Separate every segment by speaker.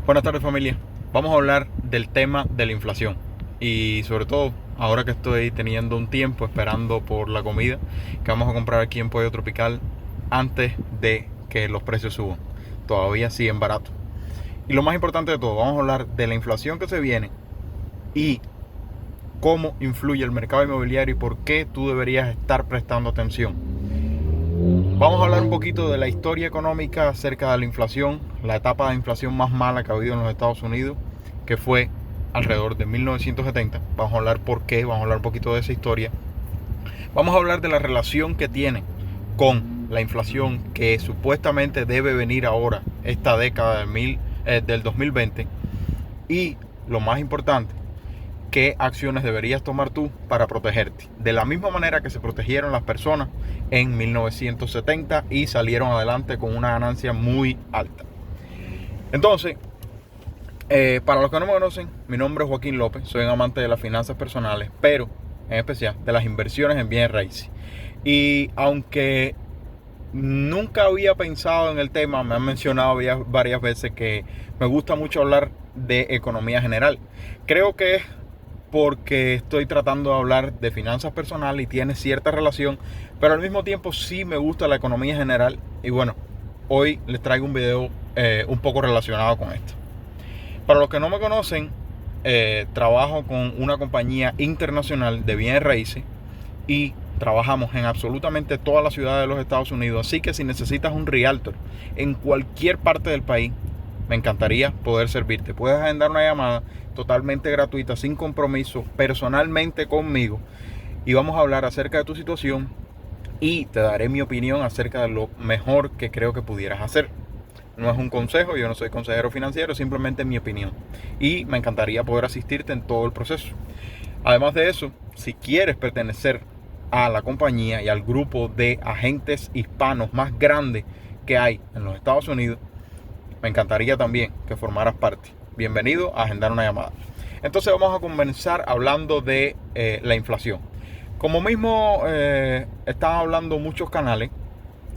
Speaker 1: Buenas tardes, familia. Vamos a hablar del tema de la inflación y sobre todo ahora que estoy teniendo un tiempo esperando por la comida que vamos a comprar aquí en Pollo Tropical antes de que los precios suban. Todavía siguen baratos. Y lo más importante de todo, vamos a hablar de la inflación que se viene y cómo influye el mercado inmobiliario y por qué tú deberías estar prestando atención. Vamos a hablar un poquito de la historia económica acerca de la inflación, la etapa de inflación más mala que ha habido en los Estados Unidos, que fue alrededor de 1970. Vamos a hablar por qué, vamos a hablar un poquito de esa historia. Vamos a hablar de la relación que tiene con la inflación que supuestamente debe venir ahora, esta década del 2020. Y lo más importante, qué acciones deberías tomar tú para protegerte. De la misma manera que se protegieron las personas en 1970 y salieron adelante con una ganancia muy alta. Entonces, para los que no me conocen, mi nombre es Joaquín López, soy un amante de las finanzas personales, pero en especial de las inversiones en bienes raíces. Y aunque nunca había pensado en el tema, me han mencionado varias veces que me gusta mucho hablar de economía general. Creo que es porque estoy tratando de hablar de finanzas personales y tiene cierta relación, pero al mismo tiempo sí me gusta la economía general. Y bueno, hoy les traigo un video un poco relacionado con esto. Para los que no me conocen, trabajo con una compañía internacional de bienes raíces y trabajamos en absolutamente todas las ciudades de los Estados Unidos. Así que si necesitas un realtor en cualquier parte del país, me encantaría poder servirte. Puedes agendar una llamada totalmente gratuita, sin compromiso, personalmente conmigo, y vamos a hablar acerca de tu situación y te daré mi opinión acerca de lo mejor que creo que pudieras hacer. No es un consejo, yo no soy consejero financiero, simplemente mi opinión, y me encantaría poder asistirte en todo el proceso. Además de eso, si quieres pertenecer a la compañía y al grupo de agentes hispanos más grande que hay en los Estados Unidos, me encantaría también que formaras parte. Bienvenido a agendar una llamada. Entonces vamos a comenzar hablando de la inflación. Como mismo están hablando muchos canales,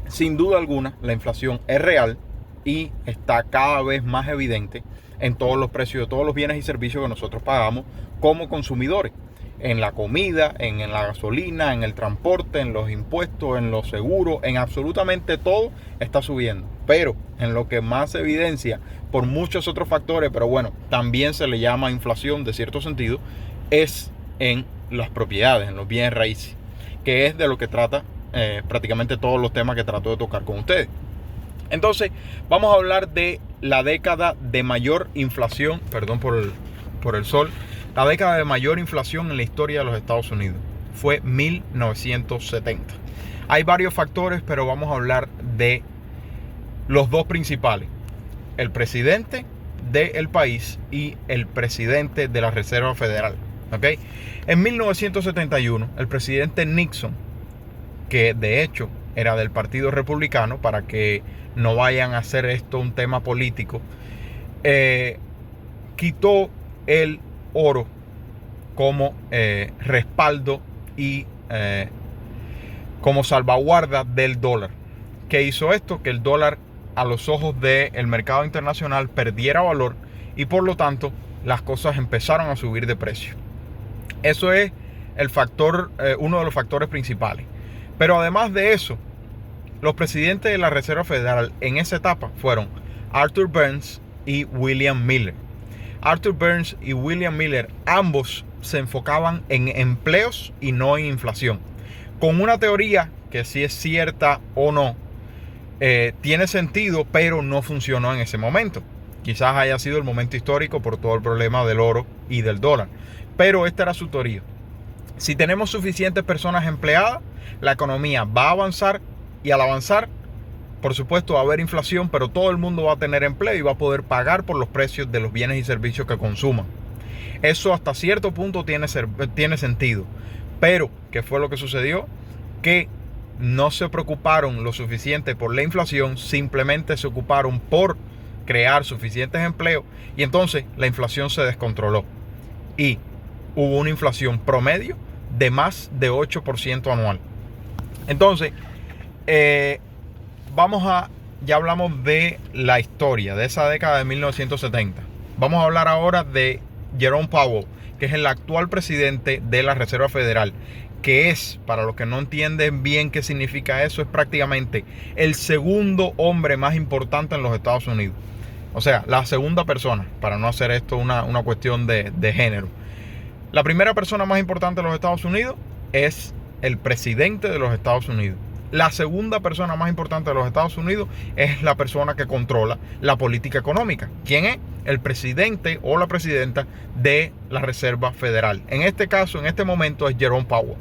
Speaker 1: sin duda alguna la inflación es real y está cada vez más evidente en todos los precios de todos los bienes y servicios que nosotros pagamos como consumidores. En la comida, en la gasolina, en el transporte, en los impuestos, en los seguros, en absolutamente todo está subiendo. Pero en lo que más se evidencia por muchos otros factores, pero bueno, también se le llama inflación de cierto sentido, es en las propiedades, en los bienes raíces, que es de lo que trata prácticamente todos los temas que trato de tocar con ustedes. Entonces, vamos a hablar de la década de mayor inflación, perdón por el sol, la década de mayor inflación en la historia de los Estados Unidos. Fue 1970. Hay varios factores, pero vamos a hablar de los dos principales: el presidente del país y el presidente de la Reserva Federal. ¿Okay? En 1971, el presidente Nixon, que de hecho era del Partido Republicano, para que no vayan a hacer esto un tema político, quitó el oro como respaldo y como salvaguarda del dólar. ¿Qué hizo esto? Que el dólar, a los ojos del mercado internacional, perdiera valor y por lo tanto las cosas empezaron a subir de precio. Eso es el factor, uno de los factores principales. Pero además de eso, los presidentes de la Reserva Federal en esa etapa fueron Arthur Burns y William Miller. Arthur Burns y William Miller ambos se enfocaban en empleos y no en inflación, con una teoría que si es cierta o no, tiene sentido, pero no funcionó en ese momento. Quizás haya sido el momento histórico por todo el problema del oro y del dólar, pero esta era su teoría. Si tenemos suficientes personas empleadas, la economía va a avanzar, y al avanzar, por supuesto, va a haber inflación, pero todo el mundo va a tener empleo y va a poder pagar por los precios de los bienes y servicios que consuman. Eso hasta cierto punto tiene sentido. Pero, ¿qué fue lo que sucedió? Que no se preocuparon lo suficiente por la inflación, simplemente se ocuparon por crear suficientes empleos y entonces la inflación se descontroló. Y hubo una inflación promedio de más de 8% anual. Entonces, vamos a ya hablamos de la historia de esa década de 1970. Vamos a hablar ahora de Jerome Powell, que es el actual presidente de la Reserva Federal, que es, para los que no entienden bien qué significa eso, es prácticamente el segundo hombre más importante en los Estados Unidos. O sea, la segunda persona, para no hacer esto una cuestión de género. La primera persona más importante de los Estados Unidos es el presidente de los Estados Unidos. La segunda persona más importante de los Estados Unidos es la persona que controla la política económica. ¿Quién es? El presidente o la presidenta de la Reserva Federal. En este caso, en este momento, es Jerome Powell.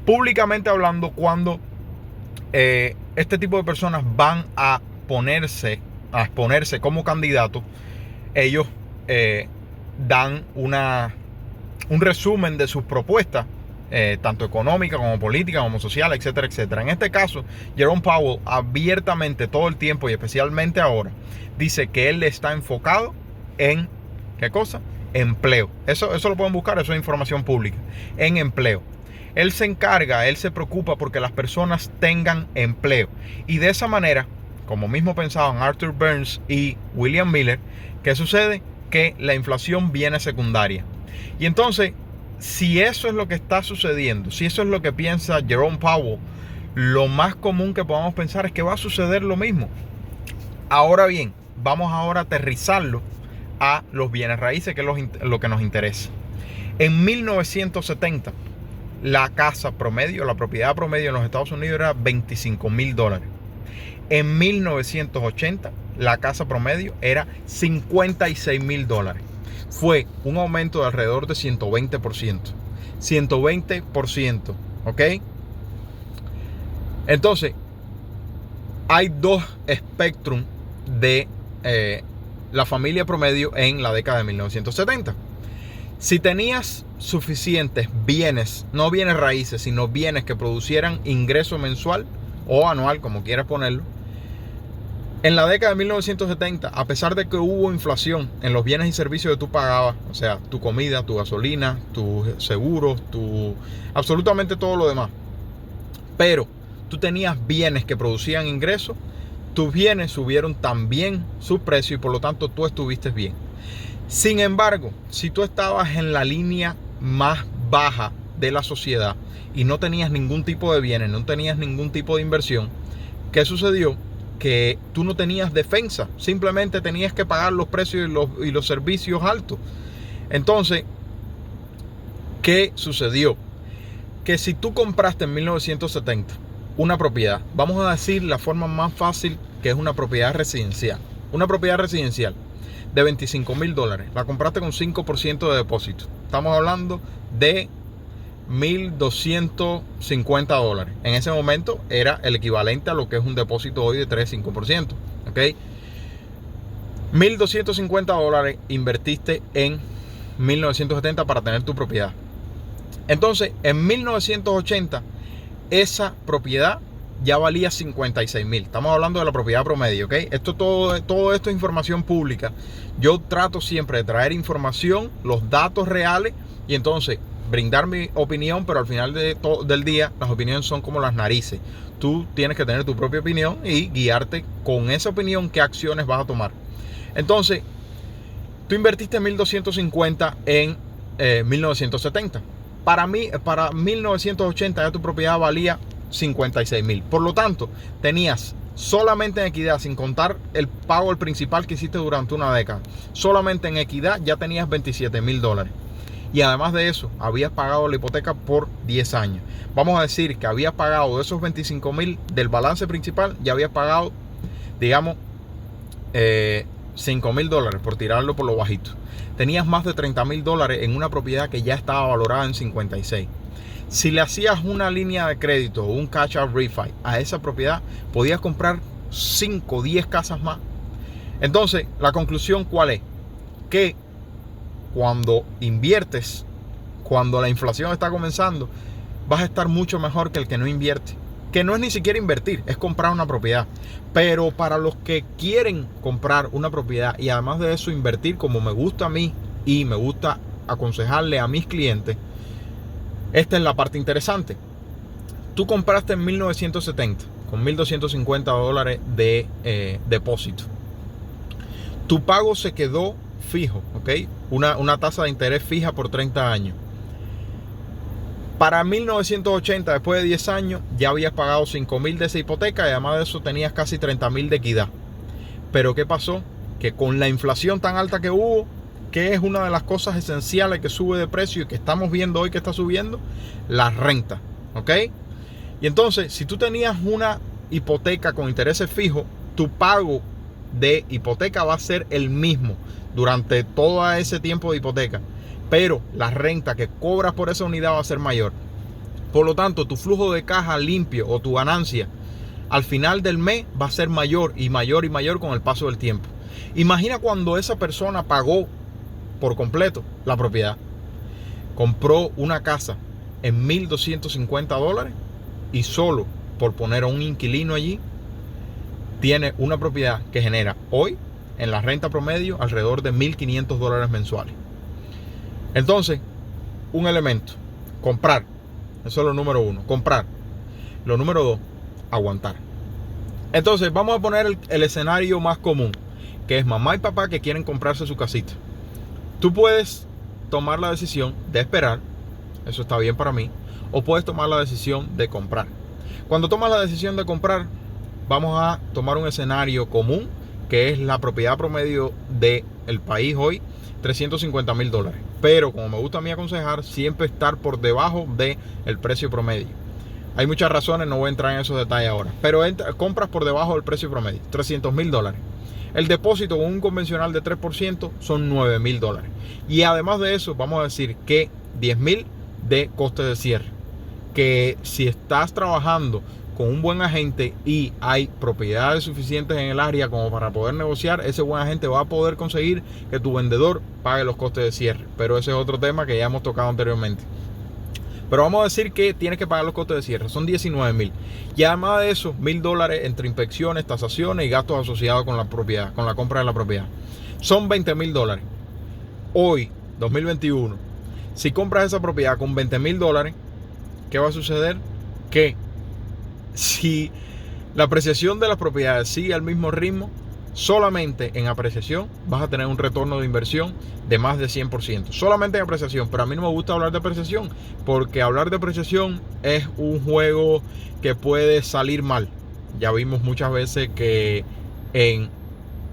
Speaker 1: Públicamente hablando, cuando este tipo de personas van a exponerse como candidatos, ellos dan un resumen de sus propuestas, tanto económica como política, como social, etcétera, etcétera. En este caso, Jerome Powell abiertamente todo el tiempo y especialmente ahora dice que él está enfocado en ¿qué cosa? Empleo. Eso lo pueden buscar, eso es información pública. En empleo. Él se preocupa porque las personas tengan empleo. Y de esa manera, como mismo pensaban Arthur Burns y William Miller, ¿qué sucede? Que la inflación viene secundaria. Y entonces, si eso es lo que está sucediendo, si eso es lo que piensa Jerome Powell, lo más común que podamos pensar es que va a suceder lo mismo. Ahora bien, vamos ahora a aterrizarlo a los bienes raíces, que es lo que nos interesa. En 1970, la casa promedio, la propiedad promedio en los Estados Unidos era $25,000. En 1980, la casa promedio era $56,000. Fue un aumento de alrededor de 120%. 120%, ¿ok? Entonces, hay dos espectros de la familia promedio en la década de 1970. Si tenías suficientes bienes, no bienes raíces, sino bienes que producieran ingreso mensual o anual, como quieras ponerlo, en la década de 1970, a pesar de que hubo inflación en los bienes y servicios que tú pagabas, o sea, tu comida, tu gasolina, tus seguros, absolutamente todo lo demás, pero tú tenías bienes que producían ingresos, tus bienes subieron también su precio y por lo tanto tú estuviste bien. Sin embargo, si tú estabas en la línea más baja de la sociedad y no tenías ningún tipo de bienes, no tenías ningún tipo de inversión, ¿qué sucedió? Que tú no tenías defensa, simplemente tenías que pagar los precios y los servicios altos. Entonces, ¿qué sucedió? Que si tú compraste en 1970 una propiedad, vamos a decir la forma más fácil, que es una propiedad residencial. Una propiedad residencial de $25,000, la compraste con 5% de depósito. Estamos hablando de $1,250. En ese momento era el equivalente a lo que es un depósito hoy de 3-5%. ¿Ok? $1,250 invertiste en 1970 para tener tu propiedad. Entonces, en 1980, esa propiedad ya valía $56,000. Estamos hablando de la propiedad promedio, ¿ok? Todo esto es información pública. Yo trato siempre de traer información, los datos reales y entonces brindar mi opinión, pero al final del día las opiniones son como las narices. Tú tienes que tener tu propia opinión y guiarte con esa opinión qué acciones vas a tomar. Entonces, tú invertiste $1,250 en 1970. Para 1980 ya tu propiedad valía $56,000. Por lo tanto, tenías solamente en equidad, sin contar el pago principal que hiciste durante una década, solamente en equidad ya tenías $27,000. Y además de eso, habías pagado la hipoteca por 10 años. Vamos a decir que habías pagado de esos $25,000 del balance principal, ya habías pagado, digamos, $5,000 por tirarlo por lo bajito. Tenías más de $30,000 en una propiedad que ya estaba valorada en 56. Si le hacías una línea de crédito o un cash out refi a esa propiedad, podías comprar 5 o 10 casas más. Entonces, la conclusión, ¿cuál es? Que cuando inviertes, cuando la inflación está comenzando, vas a estar mucho mejor que el que no invierte. Que no es ni siquiera invertir, es comprar una propiedad. Pero para los que quieren comprar una propiedad y además de eso invertir, como me gusta a mí y me gusta aconsejarle a mis clientes, esta es la parte interesante. Tú compraste en 1970 con $1,250 de depósito. Tu pago se quedó fijo, ¿ok? Una tasa de interés fija por 30 años. Para 1980, después de 10 años, ya habías pagado 5,000 de esa hipoteca y además de eso tenías casi 30,000 de equidad. Pero ¿qué pasó? Que con la inflación tan alta que hubo, que es una de las cosas esenciales que sube de precio y que estamos viendo hoy que está subiendo, la renta, ¿ok? Y entonces, si tú tenías una hipoteca con intereses fijos, tu pago de hipoteca va a ser el mismo durante todo ese tiempo de hipoteca, pero la renta que cobras por esa unidad va a ser mayor. Por lo tanto, tu flujo de caja limpio o tu ganancia al final del mes va a ser mayor y mayor y mayor con el paso del tiempo. Imagina cuando esa persona pagó por completo la propiedad, compró una casa en $1,250 y solo por poner a un inquilino allí tiene una propiedad que genera hoy en la renta promedio alrededor de $1,500 mensuales. Entonces, un elemento, comprar. Eso es lo número uno, comprar. Lo número dos, aguantar. Entonces, vamos a poner el escenario más común, que es mamá y papá que quieren comprarse su casita. Tú puedes tomar la decisión de esperar, eso está bien para mí, o puedes tomar la decisión de comprar. Cuando tomas la decisión de comprar, vamos a tomar un escenario común, que es la propiedad promedio del país hoy, $350,000. Pero como me gusta a mí aconsejar, siempre estar por debajo del precio promedio. Hay muchas razones, no voy a entrar en esos detalles ahora. Pero compras por debajo del precio promedio, $300,000. El depósito con un convencional de 3% son $9,000. Y además de eso, vamos a decir que $10,000 de coste de cierre. Que si estás trabajando con un buen agente y hay propiedades suficientes en el área como para poder negociar, ese buen agente va a poder conseguir que tu vendedor pague los costes de cierre. Pero ese es otro tema que ya hemos tocado anteriormente. Pero vamos a decir que tienes que pagar los costes de cierre, son $19,000. Y además de eso, $1,000 entre inspecciones, tasaciones y gastos asociados con la propiedad, con la compra de la propiedad. Son $20,000. Hoy, 2021, si compras esa propiedad con $20,000, ¿qué va a suceder? Que si la apreciación de las propiedades sigue al mismo ritmo, solamente en apreciación vas a tener un retorno de inversión de más de 100%. Solamente en apreciación, pero a mí no me gusta hablar de apreciación, porque hablar de apreciación es un juego que puede salir mal. Ya vimos muchas veces que en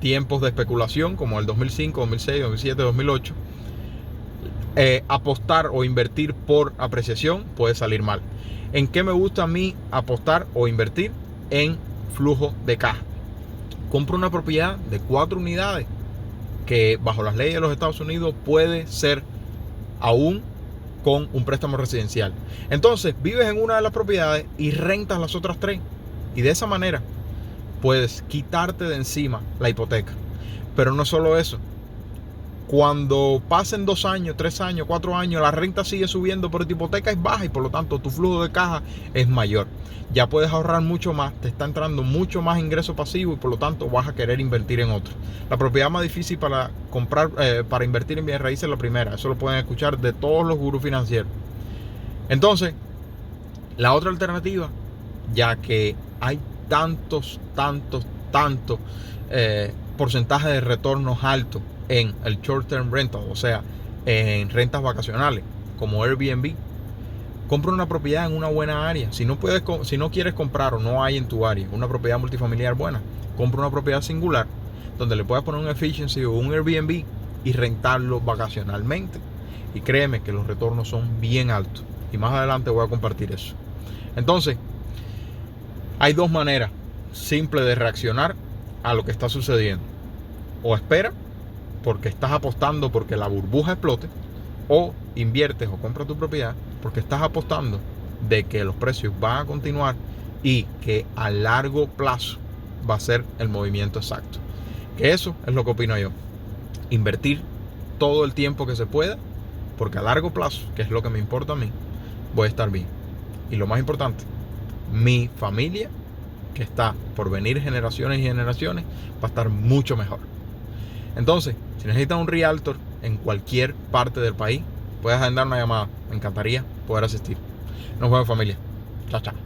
Speaker 1: tiempos de especulación, como el 2005, 2006, 2007, 2008, apostar o invertir por apreciación puede salir mal. ¿En qué me gusta a mí apostar o invertir? En flujo de caja. Compro una propiedad de 4 unidades que bajo las leyes de los Estados Unidos puede ser aún con un préstamo residencial. Entonces vives en una de las propiedades y rentas las otras 3. Y de esa manera puedes quitarte de encima la hipoteca. Pero no solo eso. Cuando pasen 2 años, 3 años, 4 años, la renta sigue subiendo, pero tu hipoteca es baja y por lo tanto tu flujo de caja es mayor. Ya puedes ahorrar mucho más, te está entrando mucho más ingreso pasivo y por lo tanto vas a querer invertir en otro. La propiedad más difícil para comprar, para invertir en bienes raíces es la primera. Eso lo pueden escuchar de todos los gurús financieros. Entonces, la otra alternativa, ya que hay tantos porcentajes de retornos altos en el short term rental, o sea, en rentas vacacionales como Airbnb, compra una propiedad en una buena área. Si no quieres comprar o no hay en tu área una propiedad multifamiliar buena, compra una propiedad singular donde le puedas poner un efficiency o un Airbnb y rentarlo vacacionalmente. Y créeme que los retornos son bien altos. Y más adelante voy a compartir eso. Entonces, hay 2 maneras simples de reaccionar a lo que está sucediendo. O espera porque estás apostando porque la burbuja explote, o inviertes o compras tu propiedad porque estás apostando de que los precios van a continuar y que a largo plazo va a ser el movimiento exacto. Que eso es lo que opino yo. Invertir todo el tiempo que se pueda, porque a largo plazo, que es lo que me importa a mí, voy a estar bien. Y lo más importante, mi familia, que está por venir generaciones y generaciones, va a estar mucho mejor. Entonces, si necesitas un realtor en cualquier parte del país, puedes agendar una llamada. Me encantaría poder asistir. Nos vemos, familia. Chao, chao.